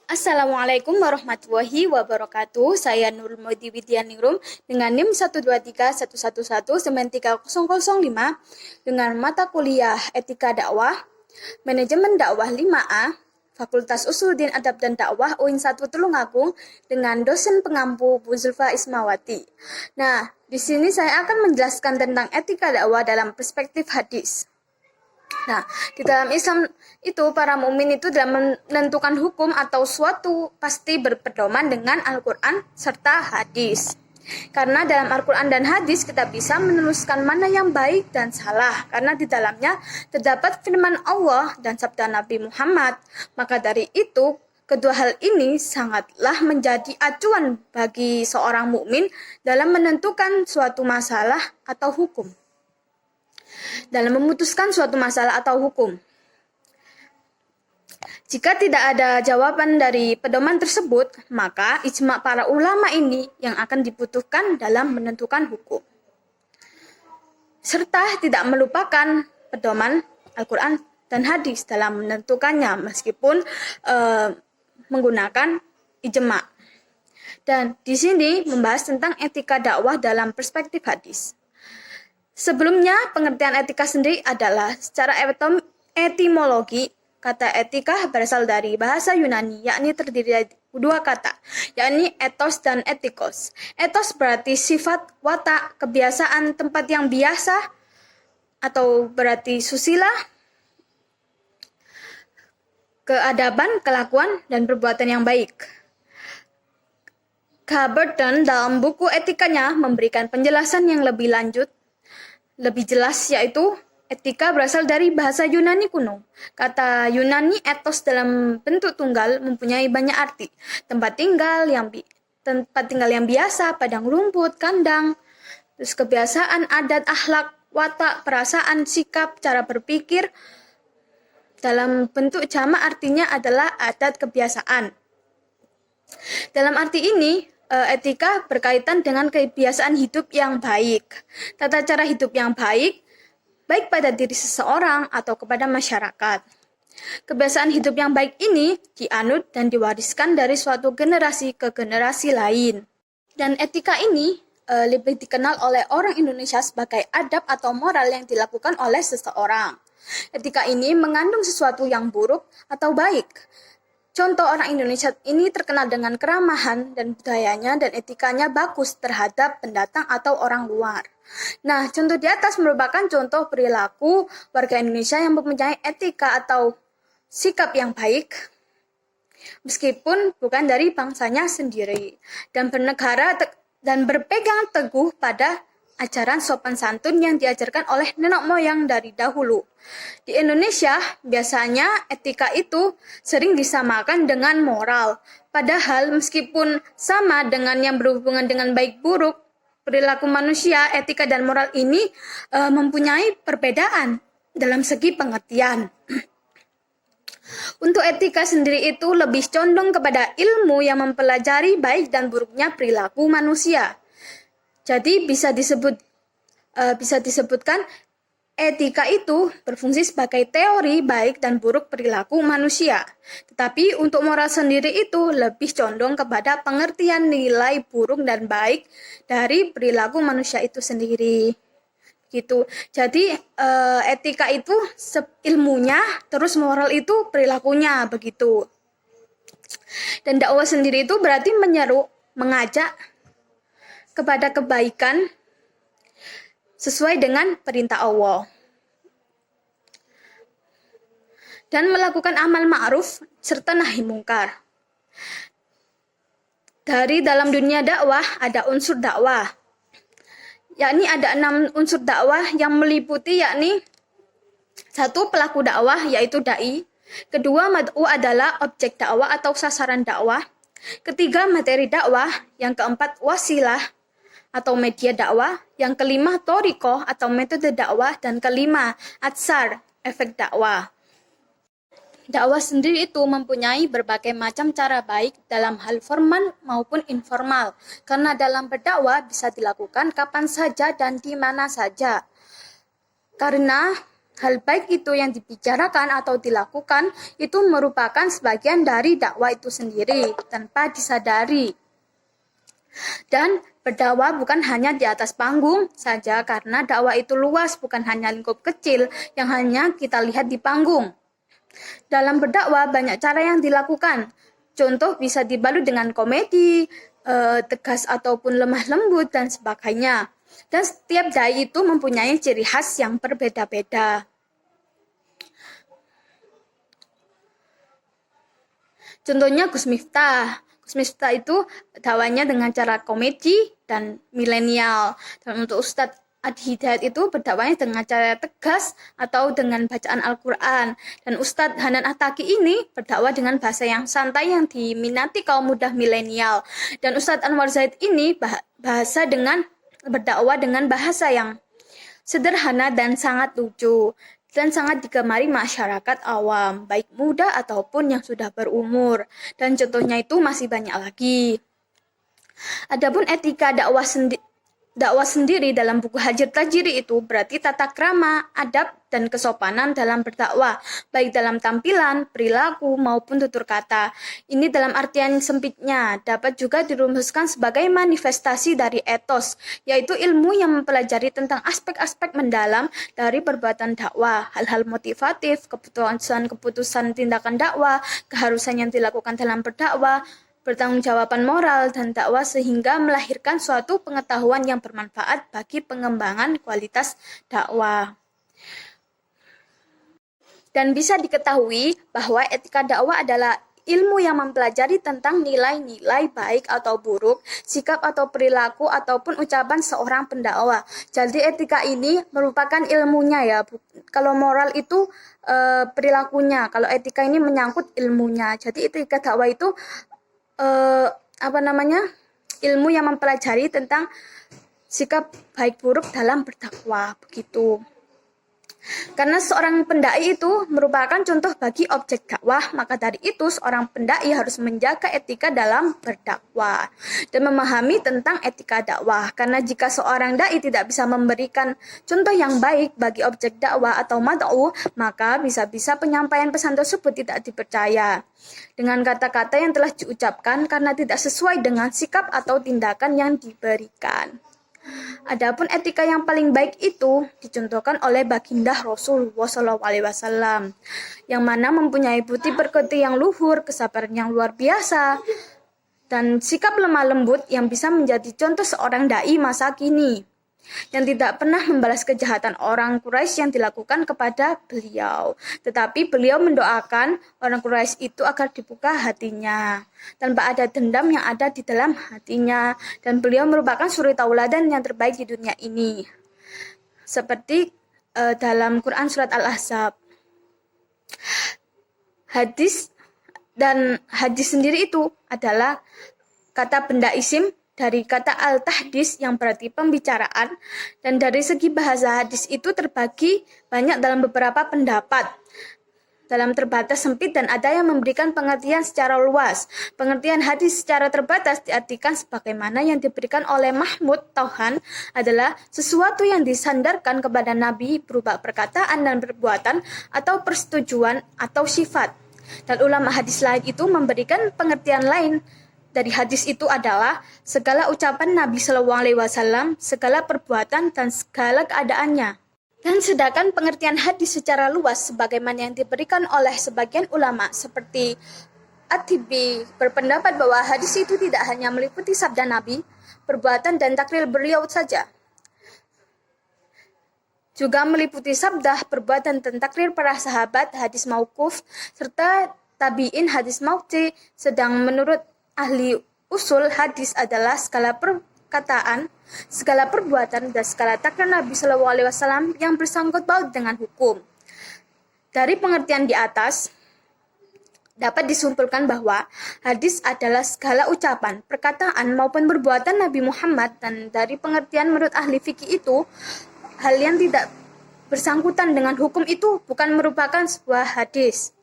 Assalamualaikum warahmatullahi wabarakatuh. Saya Nurul Modi Widyaningrum dengan NIM 12311193005 dengan mata kuliah Etika Dakwah, Manajemen Dakwah 5A, Fakultas Usuluddin Adab dan Dakwah UIN 1 Tulungagung dengan dosen pengampu Bu Zulfa Ismawati. Nah, di sini saya akan menjelaskan tentang etika dakwah dalam perspektif hadis. Nah, di dalam Islam itu para mukmin itu dalam menentukan hukum atau suatu pasti berpedoman dengan Al-Quran serta hadis. Karena dalam Al-Quran dan hadis kita bisa meneluskan mana yang baik dan salah. Karena di dalamnya terdapat firman Allah dan sabda Nabi Muhammad. Maka dari itu, kedua hal ini sangatlah menjadi acuan bagi seorang mukmin dalam menentukan suatu masalah atau hukum. Dalam memutuskan suatu masalah atau hukum. Jika tidak ada jawaban dari pedoman tersebut, maka ijma para ulama ini yang akan dibutuhkan dalam menentukan hukum. Serta tidak melupakan pedoman Al-Quran dan hadis dalam menentukannya meskipun menggunakan ijma. Dan di sini membahas tentang etika dakwah dalam perspektif hadis. Sebelumnya, pengertian etika sendiri adalah secara etimologi, kata etika berasal dari bahasa Yunani, yakni terdiri dari dua kata, yakni ethos dan etikos. Ethos berarti sifat, watak, kebiasaan, tempat yang biasa, atau berarti susila, keadaban, kelakuan, dan perbuatan yang baik. Burton dalam buku etikanya memberikan penjelasan yang lebih lanjut, lebih jelas, yaitu etika berasal dari bahasa Yunani kuno. Kata Yunani ethos dalam bentuk tunggal mempunyai banyak arti. Tempat tinggal yang biasa, padang rumput, kandang, terus kebiasaan, adat, akhlak, watak, perasaan, sikap, cara berpikir. Dalam bentuk jamak artinya adalah adat kebiasaan. Dalam arti ini, etika berkaitan dengan kebiasaan hidup yang baik. Tata cara hidup yang baik pada diri seseorang atau kepada masyarakat. Kebiasaan hidup yang baik ini dianut dan diwariskan dari suatu generasi ke generasi lain. Dan etika ini lebih dikenal oleh orang Indonesia sebagai adab atau moral yang dilakukan oleh seseorang. Etika ini mengandung sesuatu yang buruk atau baik. Contoh orang Indonesia ini terkenal dengan keramahan dan budayanya dan etikanya bagus terhadap pendatang atau orang luar. Nah, contoh di atas merupakan contoh perilaku warga Indonesia yang mempunyai etika atau sikap yang baik, meskipun bukan dari bangsanya sendiri, dan bernegara dan berpegang teguh pada ajaran sopan santun yang diajarkan oleh nenek moyang dari dahulu. Di Indonesia, biasanya etika itu sering disamakan dengan moral. Padahal meskipun sama dengan yang berhubungan dengan baik buruk, perilaku manusia, etika dan moral ini mempunyai perbedaan dalam segi pengertian. Untuk etika sendiri itu lebih condong kepada ilmu yang mempelajari baik dan buruknya perilaku manusia. Jadi bisa disebutkan etika itu berfungsi sebagai teori baik dan buruk perilaku manusia. Tetapi untuk moral sendiri itu lebih condong kepada pengertian nilai buruk dan baik dari perilaku manusia itu sendiri. Gitu. Jadi etika itu ilmunya, terus moral itu perilakunya, begitu. Dan dakwah sendiri itu berarti menyeru, mengajak kepada kebaikan sesuai dengan perintah Allah. Dan melakukan amal ma'ruf serta nahi mungkar. Dari dalam dunia dakwah ada unsur dakwah. Yakni ada 6 unsur dakwah yang meliputi, yakni 1. Pelaku dakwah yaitu dai. 2. Mad'u adalah objek dakwah atau sasaran dakwah. 3. Materi dakwah. Yang 4. Wasilah atau media dakwah, yang 5 thoriqah atau metode dakwah, dan 5 atsar, efek dakwah. Dakwah sendiri itu mempunyai berbagai macam cara baik dalam hal formal maupun informal, karena dalam berdakwah bisa dilakukan kapan saja dan di mana saja. Karena hal baik itu yang dibicarakan atau dilakukan itu merupakan sebagian dari dakwah itu sendiri tanpa disadari. Dan berdakwah bukan hanya di atas panggung saja, karena dakwah itu luas, bukan hanya lingkup kecil yang hanya kita lihat di panggung. Dalam berdakwah banyak cara yang dilakukan. Contoh bisa dibalut dengan komedi, tegas ataupun lemah lembut dan sebagainya. Dan setiap dai itu mempunyai ciri khas yang berbeda-beda. Contohnya Gus Miftah. Gus Miftah itu dakwahnya dengan cara komedi dan milenial. Dan untuk Ustadz Adi Hidayat itu berdakwahnya dengan cara tegas atau dengan bacaan Al-Quran. Dan Ustadz Hanan Attaqi ini berdakwah dengan bahasa yang santai yang diminati kaum muda milenial. Dan Ustadz Anwar Zaid ini berdakwah dengan bahasa yang sederhana dan sangat lucu dan sangat digemari masyarakat awam, baik muda ataupun yang sudah berumur. Dan contohnya itu masih banyak lagi. Adapun etika dakwah sendiri dalam buku Hajir Tajiri itu berarti tata krama, adab, dan kesopanan dalam berdakwah, baik dalam tampilan, perilaku, maupun tutur kata. Ini dalam artian sempitnya dapat juga dirumuskan sebagai manifestasi dari etos, yaitu ilmu yang mempelajari tentang aspek-aspek mendalam dari perbuatan dakwah, hal-hal motivatif, keputusan tindakan dakwah, keharusan yang dilakukan dalam berdakwah, pertanggungjawaban moral dan dakwah sehingga melahirkan suatu pengetahuan yang bermanfaat bagi pengembangan kualitas dakwah. Dan bisa diketahui bahwa etika dakwah adalah ilmu yang mempelajari tentang nilai-nilai baik atau buruk, sikap atau perilaku ataupun ucapan seorang pendakwah. Jadi etika ini merupakan ilmunya ya. Kalau moral itu perilakunya, kalau etika ini menyangkut ilmunya. Jadi etika dakwah itu ilmu yang mempelajari tentang sikap baik buruk dalam berdakwah, begitu. Karena seorang pendai itu merupakan contoh bagi objek dakwah, maka dari itu seorang pendai harus menjaga etika dalam berdakwah dan memahami tentang etika dakwah. Karena jika seorang dai tidak bisa memberikan contoh yang baik bagi objek dakwah atau mad'u, maka bisa-bisa penyampaian pesan tersebut tidak dipercaya dengan kata-kata yang telah diucapkan karena tidak sesuai dengan sikap atau tindakan yang diberikan. Adapun etika yang paling baik itu dicontohkan oleh baginda Rasulullah SAW, yang mana mempunyai budi pekerti yang luhur, kesabaran yang luar biasa, dan sikap lemah lembut yang bisa menjadi contoh seorang dai masa kini, yang tidak pernah membalas kejahatan orang Quraisy yang dilakukan kepada beliau. Tetapi beliau mendoakan orang Quraisy itu agar dibuka hatinya, tanpa ada dendam yang ada di dalam hatinya. Dan beliau merupakan suri tauladan yang terbaik di dunia ini. Seperti dalam Quran Surat Al-Ahzab. Hadis sendiri itu adalah kata benda isim dari kata al-tahdis yang berarti pembicaraan, dan dari segi bahasa hadis itu terbagi banyak dalam beberapa pendapat dalam terbatas sempit dan ada yang memberikan pengertian secara luas. Pengertian hadis secara terbatas diartikan sebagaimana yang diberikan oleh Mahmud Tauhan adalah sesuatu yang disandarkan kepada Nabi berupa perkataan dan perbuatan atau persetujuan atau sifat. Dan ulama hadis lain itu memberikan pengertian lain dari hadis itu adalah segala ucapan Nabi SAW, segala perbuatan dan segala keadaannya. Dan sedangkan pengertian hadis secara luas sebagaimana yang diberikan oleh sebagian ulama seperti At-Tibi berpendapat bahwa hadis itu tidak hanya meliputi sabda Nabi, perbuatan dan takrir beliau saja, juga meliputi sabda, perbuatan dan takrir para sahabat, hadis mauquf, serta tabi'in hadis mauqti. Sedang menurut ahli usul hadis adalah segala perkataan, segala perbuatan, dan segala takrir Nabi SAW yang bersangkut paut dengan hukum. Dari pengertian di atas, dapat disimpulkan bahwa hadis adalah segala ucapan, perkataan, maupun perbuatan Nabi Muhammad. Dan dari pengertian menurut ahli fikih itu, hal yang tidak bersangkutan dengan hukum itu bukan merupakan sebuah hadis.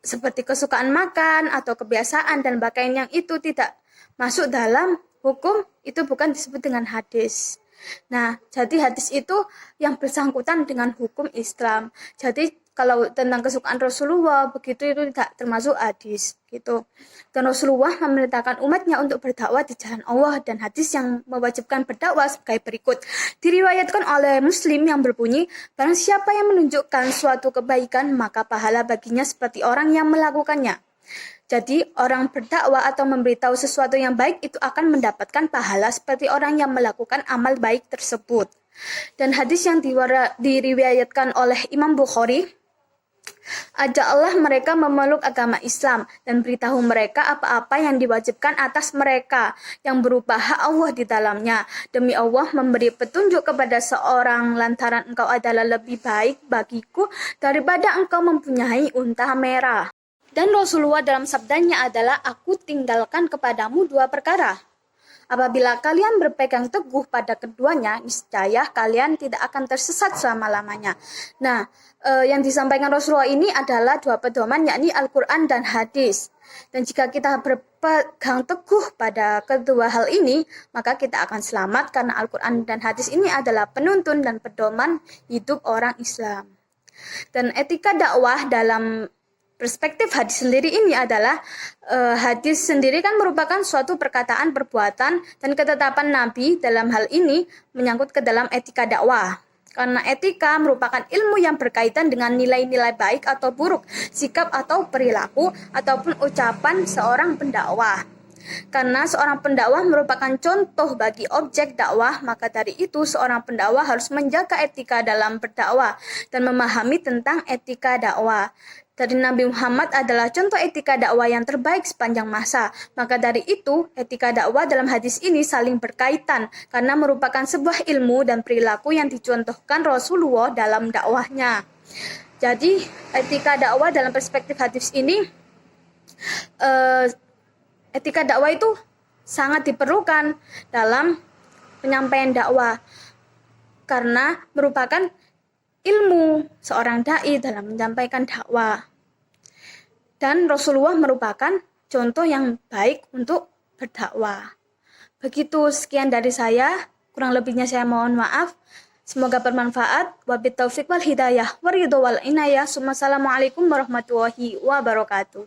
Seperti kesukaan makan atau kebiasaan dan pakaian yang itu tidak masuk dalam hukum, itu bukan disebut dengan hadis. Nah, jadi hadis itu yang bersangkutan dengan hukum Islam. Jadi kalau tentang kesukaan Rasulullah begitu itu tidak termasuk hadis gitu. Dan Rasulullah memerintahkan umatnya untuk berdakwah di jalan Allah, dan hadis yang mewajibkan berdakwah sebagai berikut. Diriwayatkan oleh Muslim yang berbunyi, barang siapa yang menunjukkan suatu kebaikan maka pahala baginya seperti orang yang melakukannya. Jadi orang berdakwah atau memberitahu sesuatu yang baik itu akan mendapatkan pahala seperti orang yang melakukan amal baik tersebut. Dan hadis yang diriwayatkan oleh Imam Bukhari, ajaklah mereka memeluk agama Islam dan beritahu mereka apa-apa yang diwajibkan atas mereka yang berupa hak Allah di dalamnya. Demi Allah memberi petunjuk kepada seorang lantaran engkau adalah lebih baik bagiku daripada engkau mempunyai unta merah. Dan Rasulullah dalam sabdanya adalah, aku tinggalkan kepadamu dua perkara. Apabila kalian berpegang teguh pada keduanya, niscaya kalian tidak akan tersesat selama-lamanya. Nah, yang disampaikan Rasulullah ini adalah dua pedoman, yakni Al-Quran dan hadis. Dan jika kita berpegang teguh pada kedua hal ini, maka kita akan selamat karena Al-Quran dan hadis ini adalah penuntun dan pedoman hidup orang Islam. Dan etika dakwah dalam perspektif hadis sendiri ini adalah hadis sendiri kan merupakan suatu perkataan, perbuatan, dan ketetapan Nabi. Dalam hal ini menyangkut ke dalam etika dakwah. Karena etika merupakan ilmu yang berkaitan dengan nilai-nilai baik atau buruk, sikap atau perilaku, ataupun ucapan seorang pendakwah. Karena seorang pendakwah merupakan contoh bagi objek dakwah, maka dari itu seorang pendakwah harus menjaga etika dalam berdakwah dan memahami tentang etika dakwah. Dari Nabi Muhammad adalah contoh etika dakwah yang terbaik sepanjang masa. Maka dari itu, etika dakwah dalam hadis ini saling berkaitan karena merupakan sebuah ilmu dan perilaku yang dicontohkan Rasulullah dalam dakwahnya. Jadi, etika dakwah dalam perspektif hadis ini, etika dakwah itu sangat diperlukan dalam penyampaian dakwah karena merupakan ilmu seorang dai dalam menyampaikan dakwah. Dan Rasulullah merupakan contoh yang baik untuk berdakwah. Begitu, sekian dari saya. Kurang lebihnya saya mohon maaf. Semoga bermanfaat. Wabillahi taufiq wal hidayah. Waridho wal inayah. Assalamualaikum warahmatullahi wabarakatuh.